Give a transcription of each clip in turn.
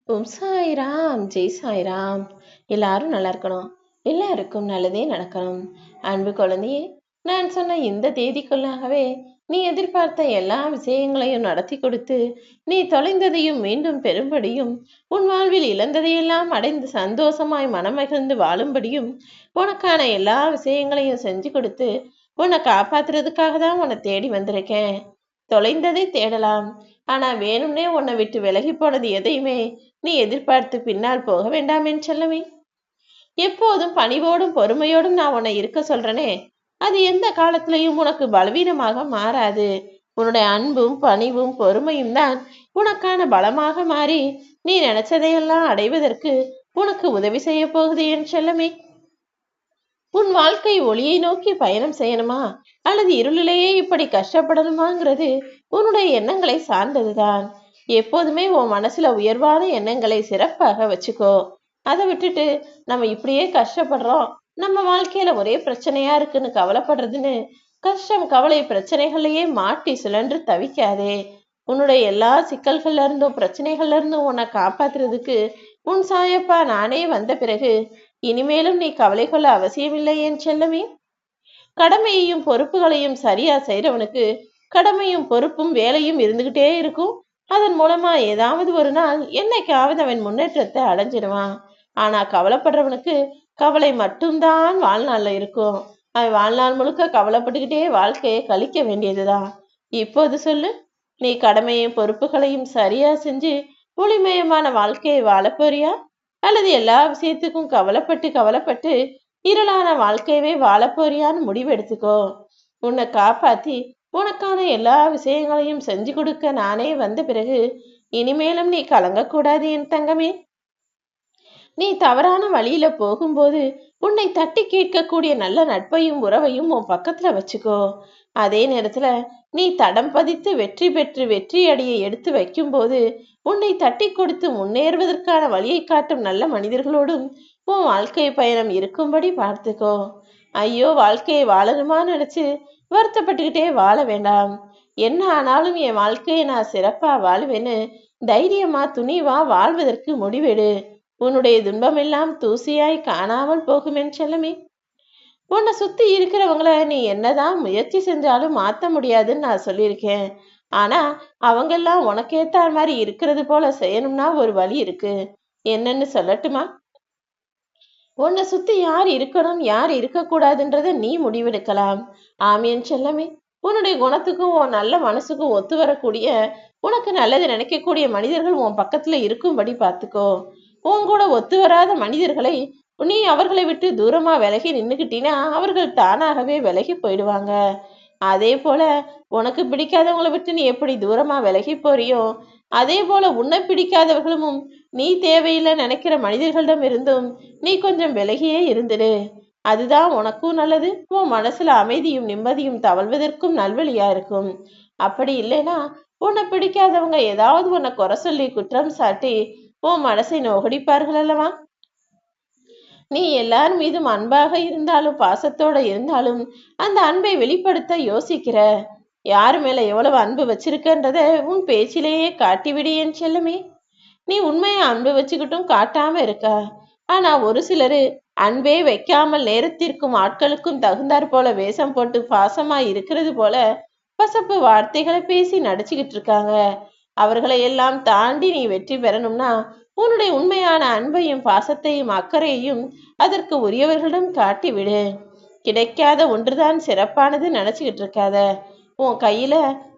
ஓம் சாய்ராம், ஜெய் சாய்ராம். எல்லாரும் நல்லா இருக்கணும். எல்லாருக்கும் நல்லதே நடக்கணும். அன்பு குழந்தையே, நான் சொன்ன இந்த தேதிக்குள்ளாகவே நீ எதிர்பார்த்த எல்லா விஷயங்களையும் நடத்தி கொடுத்து, நீ தொலைந்ததையும் மீண்டும் பெறும்படியும், உன் வாழ்வில் இழந்ததையெல்லாம் அடைந்து சந்தோஷமாய் மனமகிழ்ந்து வாழும்படியும், உனக்கான எல்லா விஷயங்களையும் செஞ்சு கொடுத்து உன்னை காப்பாத்துறதுக்காக தான் உன்னை தேடி வந்திருக்கேன். தொலைந்ததை தேடலாம், ஆனா வேணும்னே உன்னை விட்டு விலகி போனது எதையுமே நீ எதிர்பார்த்து பின்னால் போக வேண்டாம் என் செல்லமே. எப்போதும் பணிவோடும் பொறுமையோடும் நான் உன்னை இருக்க சொல்றேனே, அது எந்த காலத்திலையும் உனக்கு பலவீனமாக மாறாது. உன்னுடைய அன்பும் பணிவும் பொறுமையும் தான் உனக்கான பலமாக மாறி நீ நினைச்சதையெல்லாம் அடைவதற்கு உனக்கு உதவி செய்ய போகுது என் செல்லமே. உன் வாழ்க்கை ஒளியை நோக்கி பயணம் செய்யணுமா அல்லது இருளிலேயே இப்படி கஷ்டப்படணுமாங்கிறது உன்னுடைய எண்ணங்களை சார்ந்ததுதான். எப்போதுமே உன் மனசுல உயர்வான எண்ணங்களை சிறப்பாக வச்சுக்கோ. அதை விட்டுட்டு நம்ம இப்படியே கஷ்டப்படுறோம், நம்ம வாழ்க்கையில ஒரே பிரச்சனையா இருக்குன்னு கவலைப்படுறதுன்னு கஷ்டம் கவலை பிரச்சனைகளையே மாட்டி சுழன்று தவிக்காதே. உன்னுடைய எல்லா சிக்கல்கள்ல இருந்தும் பிரச்சனைகள்ல இருந்தும் உன்னை காப்பாத்துறதுக்கு உன் சாயப்பா நானே வந்த பிறகு இனிமேலும் நீ கவலை கொள்ள அவசியமில்லை என் செல்லமே. கடமையையும் பொறுப்புகளையும் சரியா செய்யறவனுக்கு கடமையும் பொறுப்பும் வேலையும் இருந்துகிட்டே இருக்கும். அதன் மூலமா ஏதாவது ஒரு நாள் என்னைக்காவது அவன் முன்னேற்றத்தை அடைஞ்சிடுவான். ஆனா கவலைப்படுறவனுக்கு கவலை மட்டும்தான் வாழ்நாள்ல இருக்கும். அவன் வாழ்நாள் முழுக்க கவலைப்பட்டுக்கிட்டே வாழ்க்கையை கழிக்க வேண்டியதுதான். இப்போது சொல்லு, நீ கடமையும் பொறுப்புகளையும் சரியா செஞ்சு ஒளிமயமான வாழ்க்கையை வாழ போறியா அல்லது எல்லா விஷயத்துக்கும் கவலைப்பட்டு கவலைப்பட்டு இருளான வாழ்க்கையவே வாழ போறியான்னு முடிவெடுத்துக்கோ. உன்னை காப்பாத்தி உனக்கான எல்லா விஷயங்களையும் செஞ்சு கொடுக்க நானே வந்த பிறகு இனிமேலும் நீ கலங்கக்கூடாது என் தங்கமே. நீ தவறான வழியில போகும்போது உன்னை தட்டி கேட்கக்கூடிய நல்ல நட்பையும் உறவையும் உன் பக்கத்துல வச்சுக்கோ. அதே நேரத்துல நீ தடம் பதித்து வெற்றி பெற்று வெற்றி அடியை எடுத்து வைக்கும்போது உன்னை தட்டி கொடுத்து முன்னேறுவதற்கான வழியை காட்டும் நல்ல மனிதர்களோடும் உன் வாழ்க்கை பயணம் இருக்கும்படி பார்த்துக்கோ. ஐயோ வாழ்க்கையை வாழணுமா நினைச்சு வருத்தப்பட்டுக்கிட்டே வாழ வேண்டாம். என்ன ஆனாலும் என் வாழ்க்கையை நான் சிறப்பா வாழ்வேன்னு தைரியமா துணிவா வாழ்வதற்கு முடிவெடு. உன்னுடைய துன்பமெல்லாம் தூசியாய் காணாமல் போகும் என் செல்லமே. உன்னை சுத்தி இருக்கிறவங்கள நீ என்னதான் முயற்சி செஞ்சாலும் மாத்த முடியாதுன்னு நான் சொல்லியிருக்கேன். ஆனா அவங்கெல்லாம் உனக்கேத்த மாதிரி இருக்கிறது போல செய்யணும்னா ஒரு வழி இருக்கு. என்னன்னு சொல்லட்டுமா? உன்னை சுத்தி யார் இருக்கணும் யார் இருக்கக்கூடாதுன்றத நீ முடிவெடுக்கலாம். ஆமியன் செல்லமே. உன்னுடைய குணத்துக்கும் உன் நல்ல மனசுக்கும் ஒத்து வரக்கூடிய உனக்கு நல்லது நினைக்கக்கூடிய மனிதர்கள் உன் பக்கத்துல இருக்கும்படி பார்த்துக்கோ. உன் கூட ஒத்து வராத மனிதர்களை நீ அவர்களை விட்டு தூரமா விலகி நின்னுக்கிட்டீன்னா அவர்கள் தானாகவே விலகி போயிடுவாங்க. அதே போல உனக்கு பிடிக்காதவங்களை விட்டு நீ எப்படி தூரமா விலகி போறியோ அதே போல உன்னை பிடிக்காதவர்களும் நீ தேவையில்லை நினைக்கிற மனிதர்களிடம் இருந்தும் நீ கொஞ்சம் விலகியே இருந்துடு. அதுதான் உனக்கும் நல்லது, உன் மனசுல அமைதியும் நிம்மதியும் தவழ்வதற்கும் நல்வழியா இருக்கும். அப்படி இல்லைன்னா உன்னை பிடிக்காதவங்க ஏதாவது உன்னை குறை சொல்லி குற்றம் சாட்டி உன் மனசை நோகடிப்பார்கள் அல்லவா. நீ எல்லார் மீதும் அன்பாக இருந்தாலும் பாசத்தோட இருந்தாலும் அந்த அன்பை வெளிப்படுத்த யோசிக்கிற. யாரு மேல எவ்வளவு அன்பு வச்சிருக்கன்றத உன் பேச்சிலேயே காட்டிவிடு என் செல்லமே. நீ உண்மையா அன்பு வச்சுக்கிட்டும் காட்டாம இருக்க. ஆனா ஒரு சிலரு அன்பே வைக்காமல் நேரத்திற்கும் ஆட்களுக்கும் தகுந்தாற் போல வேஷம் போட்டு பாசமா இருக்கிறது போல பசப்பு வார்த்தைகளை பேசி நடிச்சுக்கிட்டு இருக்காங்க. அவர்களை எல்லாம் தாண்டி நீ வெற்றி பெறணும்னா உன்னுடைய உண்மையான அன்பையும் பாசத்தையும் அக்கறையையும் அதற்கு உரியவர்களிடம் காட்டிவிடு. கிடைக்காத ஒன்றுதான் சிறப்பானது நினைச்சுக்கிட்டு இருக்காத. உன் கையில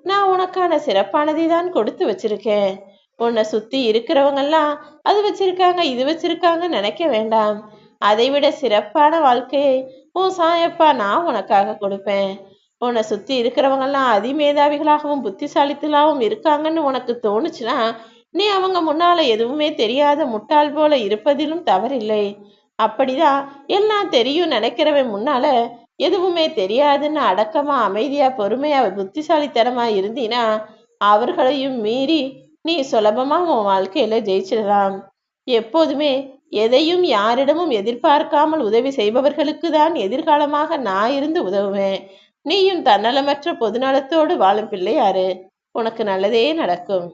நான் உனக்கான சிறப்பானதை தான் கொடுத்து வச்சிருக்கேன். உன்னை சுத்தி இருக்கிறவங்கெல்லாம் அது வச்சிருக்காங்க இது வச்சிருக்காங்க நினைக்க வேண்டாம். அதை விட சிறப்பான வாழ்க்கையை உன் சாயப்பா நான் உனக்காக கொடுப்பேன். உன்னை சுத்தி இருக்கிறவங்கெல்லாம் அதிமேதாவிகளாகவும் புத்திசாலித்தலாகவும் இருக்காங்கன்னு உனக்கு தோணுச்சுன்னா நீ அவங்க முன்னால எதுவுமே தெரியாத முட்டாள் போல இருப்பதிலும் தவறில்லை. அப்படிதான் எல்லாம் தெரியும் நினைக்கிறவன் முன்னால எதுவுமே தெரியாதுன்னு அடக்கமா அமைதியா பொறுமையா புத்திசாலித்தனமா இருந்தீனா அவர்களையும் மீறி நீ சுலபமா உன் வாழ்க்கையில ஜெயிச்சிடலாம். எப்போதுமே எதையும் யாரிடமும் எதிர்பார்க்காமல் உதவி செய்பவர்களுக்கு தான் எதிர்காலமாக நான் இருந்து உதவுவேன். நீயும் தன்னலமற்ற பொதுநலத்தோடு வாழும் பிள்ளையாரு. உனக்கு நல்லதே நடக்கும்.